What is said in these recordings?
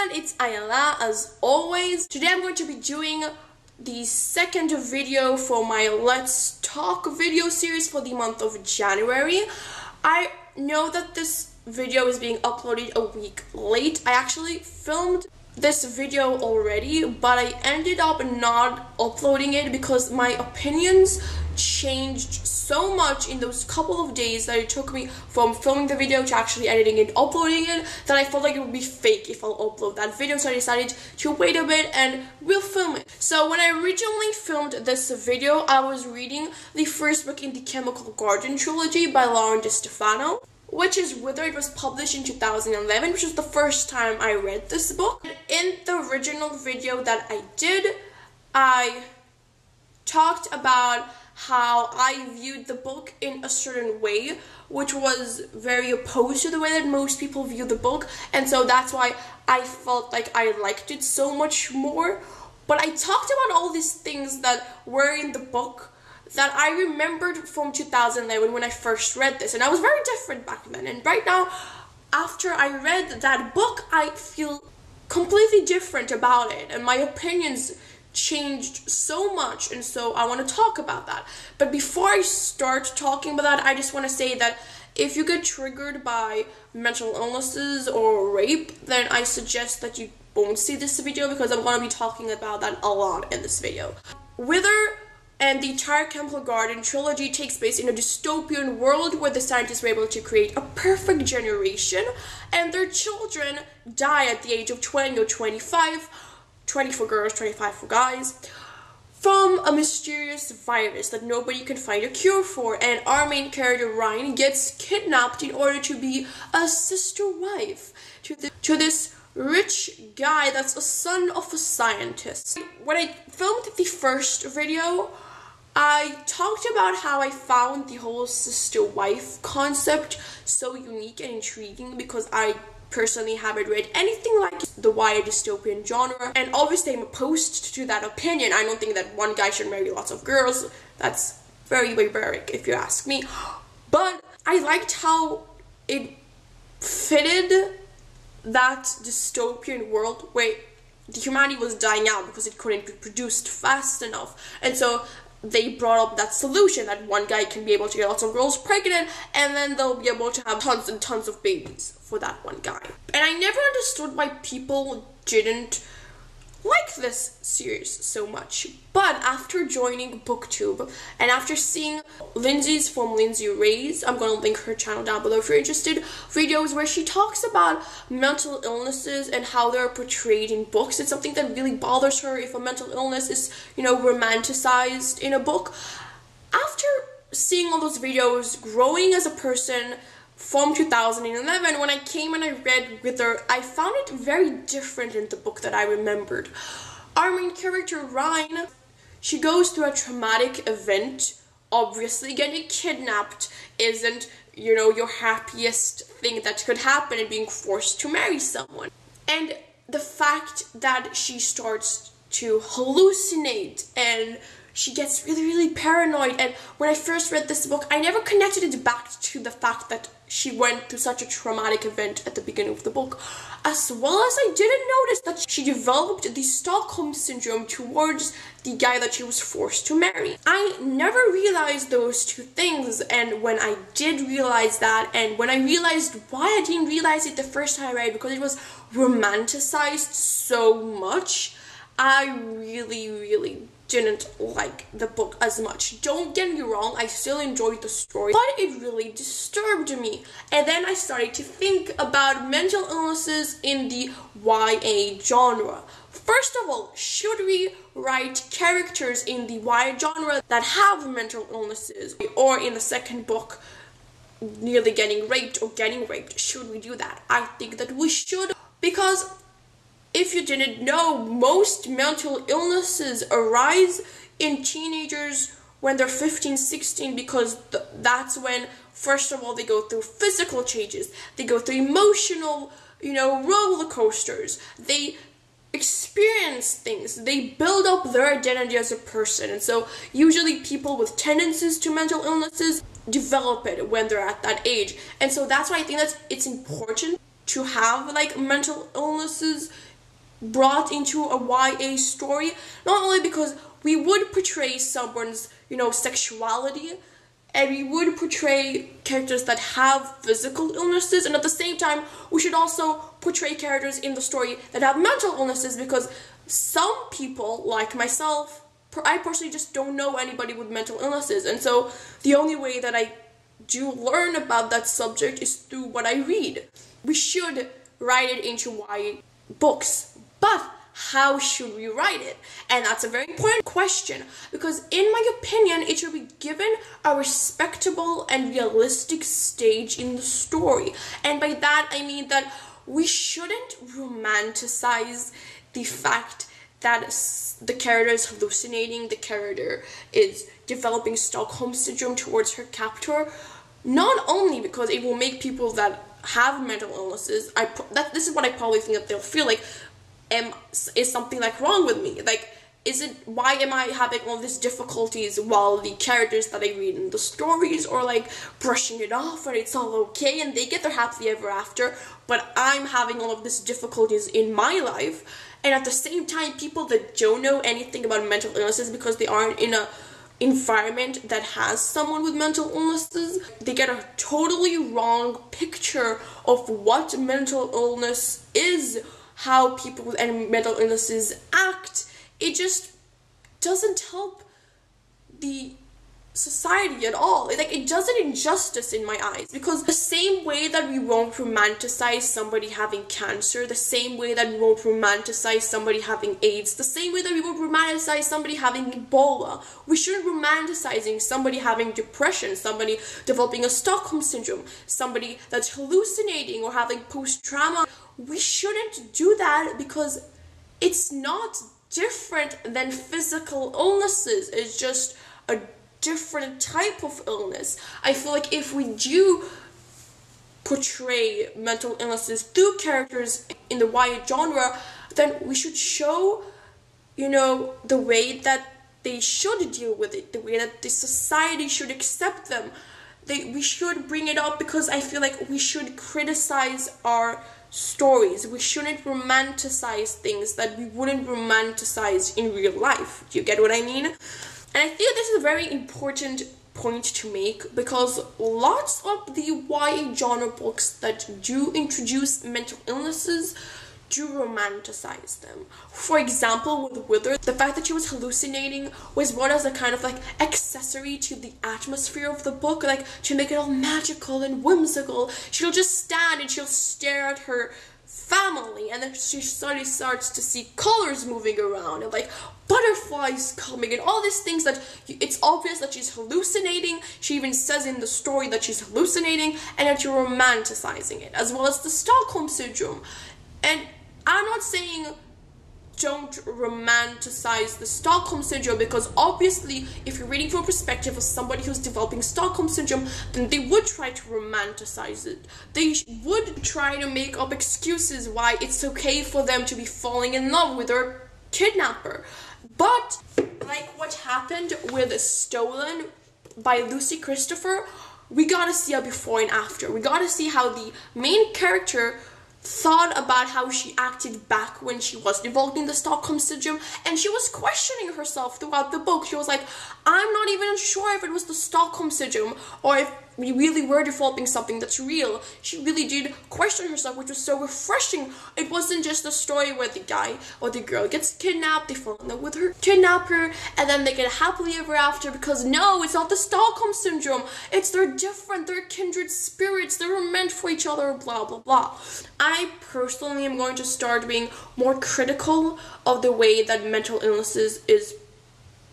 everyone, it's Ayala as always. Today I'm going to be doing the second video for my Let's Talk video series for the month of January. I know that this video is being uploaded a week late. I actually filmed this video already, but I ended up not uploading it because my opinions changed so much in those couple of days that it took me from filming the video to actually editing and uploading it that I felt like it would be fake if I'll upload that video, so I decided to wait a bit and we'll film it. So when I originally filmed this video, I was reading the first book in the Chemical Garden trilogy by Lauren DeStefano, which is Wither. It was published in 2011, which was the first time I read this book. In the original video that I did, I talked about how I viewed the book in a certain way, which was very opposed to the way that most people view the book, and so that's why I felt like I liked it so much more. But I talked about all these things that were in the book that I remembered from 2011 when I first read this, and I was very different back then. And right now, after I read that book, I feel completely different about it, and my opinions changed so much, and so I want to talk about that. But before I start talking about that, I just want to say that if you get triggered by mental illnesses or rape, then I suggest that you won't see this video because I'm going to be talking about that a lot in this video. Wither and the entire Chemical Garden trilogy takes place in a dystopian world where the scientists were able to create a perfect generation, and their children die at the age of 20 or 25, 20 for girls, 25 for guys, from a mysterious virus that nobody can find a cure for. And our main character, Ryan, gets kidnapped in order to be a sister wife to this rich guy that's a son of a scientist. When I filmed the first video, I talked about how I found the whole sister wife concept so unique and intriguing because I personally haven't read anything like the YA dystopian genre, and obviously I'm opposed to that opinion. I don't think that one guy should marry lots of girls. That's very barbaric if you ask me, but I liked how it fitted that dystopian world where the humanity was dying out because it couldn't be produced fast enough, and so they brought up that solution that one guy can be able to get lots of girls pregnant, and then they'll be able to have tons and tons of babies for that one guy. And I never understood why people didn't like this series so much. But after joining BookTube and after seeing Lindsay's from Lindsay Rays, I'm going to link her channel down below if you're interested, videos where she talks about mental illnesses and how they're portrayed in books. It's something that really bothers her if a mental illness is, romanticized in a book. After seeing all those videos, growing as a person from 2011, when I came and I read Wither, I found it very different in the book that I remembered. Our main character, Ryan, she goes through a traumatic event. Obviously, getting kidnapped isn't, your happiest thing that could happen, and being forced to marry someone. And the fact that she starts to hallucinate and she gets really paranoid, and when I first read this book, I never connected it back to the fact that she went through such a traumatic event at the beginning of the book, as well as I didn't notice that she developed the Stockholm Syndrome towards the guy that she was forced to marry. I never realized those two things, and when I did realize that, and when I realized why I didn't realize it the first time I read, because it was romanticized so much, I really didn't like the book as much. Don't get me wrong, I still enjoyed the story, but it really disturbed me. And then I started to think about mental illnesses in the YA genre. First of all, should we write characters in the YA genre that have mental illnesses? Or in the second book, nearly getting raped or getting raped, should we do that? I think that we should, because if you didn't know, most mental illnesses arise in teenagers when they're 15, 16, because that's when, first of all, they go through physical changes, they go through emotional, roller coasters, they experience things, they build up their identity as a person, and so usually people with tendencies to mental illnesses develop it when they're at that age. And so that's why I think that it's important to have like mental illnesses brought into a YA story, not only because we would portray someone's, sexuality, and we would portray characters that have physical illnesses, and at the same time, we should also portray characters in the story that have mental illnesses, because some people, like myself, I personally just don't know anybody with mental illnesses, and so the only way that I do learn about that subject is through what I read. We should write it into YA books, but how should we write it? And that's a very important question, because in my opinion, it should be given a respectable and realistic stage in the story. And by that, I mean that we shouldn't romanticize the fact that the character is hallucinating, the character is developing Stockholm Syndrome towards her captor, not only because it will make people that have mental illnesses, this is what I probably think that they'll feel like, is something like wrong with me? Like, why am I having all these difficulties while the characters that I read in the stories are like brushing it off and it's all okay and they get their happily ever after, but I'm having all of these difficulties in my life. And at the same time, people that don't know anything about mental illnesses because they aren't in a environment that has someone with mental illnesses, they get a totally wrong picture of what mental illness is, how people with mental illnesses act. It just doesn't help the society at all. It does an injustice in my eyes, because the same way that we won't romanticize somebody having cancer, the same way that we won't romanticize somebody having AIDS, the same way that we won't romanticize somebody having Ebola, we shouldn't romanticizing somebody having depression, somebody developing a Stockholm Syndrome, somebody that's hallucinating or having post-trauma. We shouldn't do that, because it's not different than physical illnesses. It's just a different type of illness. I feel like if we do portray mental illnesses through characters in the YA genre, then we should show, the way that they should deal with it, the way that the society should accept them. We should bring it up, because I feel like we should criticize our stories. We shouldn't romanticize things that we wouldn't romanticize in real life. Do you get what I mean? And I feel this is a very important point to make, because lots of the YA genre books that do introduce mental illnesses do romanticize them. For example, with Wither, the fact that she was hallucinating was brought as a kind of accessory to the atmosphere of the book, to make it all magical and whimsical. She'll just stand and she'll stare at her family, and then she suddenly starts to see colors moving around and butterflies coming and all these things that it's obvious that she's hallucinating. She even says in the story that she's hallucinating, and that you're romanticizing it, as well as the Stockholm Syndrome. And I'm not saying don't romanticize the Stockholm Syndrome, because obviously if you're reading from a perspective of somebody who's developing Stockholm Syndrome, then they would try to romanticize it. They would try to make up excuses why it's okay for them to be falling in love with their kidnapper. But like what happened with Stolen by Lucy Christopher, we gotta see a before and after. We gotta see how the main character thought about how she acted back when she was developing the Stockholm Syndrome, and she was questioning herself throughout the book. She was like, I'm not even sure if it was the Stockholm Syndrome or if we really were developing something that's real. She really did question herself, which was so refreshing. It wasn't just a story where the guy or the girl gets kidnapped, they fall in love with her kidnapper, and then they get happily ever after, because no, it's not the Stockholm Syndrome. They're different, they're kindred spirits, they were meant for each other, blah, blah, blah. I personally am going to start being more critical of the way that mental illnesses is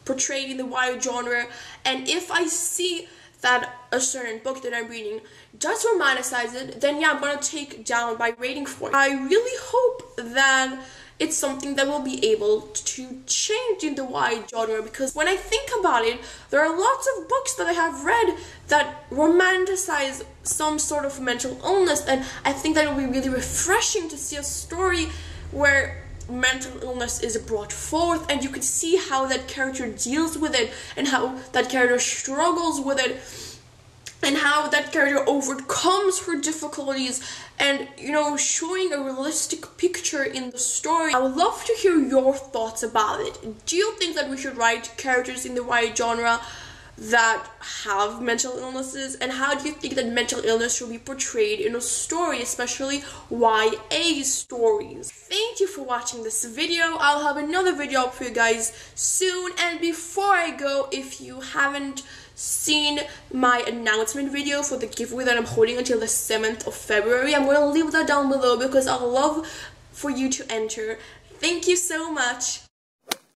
portrayed in the YA genre, and if I see that a certain book that I'm reading does romanticize it, then yeah, I'm gonna take down my rating for it. I really hope that it's something that will be able to change in the YA genre, because when I think about it, there are lots of books that I have read that romanticize some sort of mental illness, and I think that it will be really refreshing to see a story where mental illness is brought forth and you can see how that character deals with it and how that character struggles with it. and how that character overcomes her difficulties, and showing a realistic picture in the story. I would love to hear your thoughts about it. Do you think that we should write characters in the YA genre that have mental illnesses, and how do you think that mental illness should be portrayed in a story, especially YA stories? Thank you for watching this video. I'll have another video up for you guys soon, and before I go, if you haven't seen my announcement video for the giveaway that I'm holding until the 7th of February, I'm going to leave that down below because I'd love for you to enter. Thank you so much.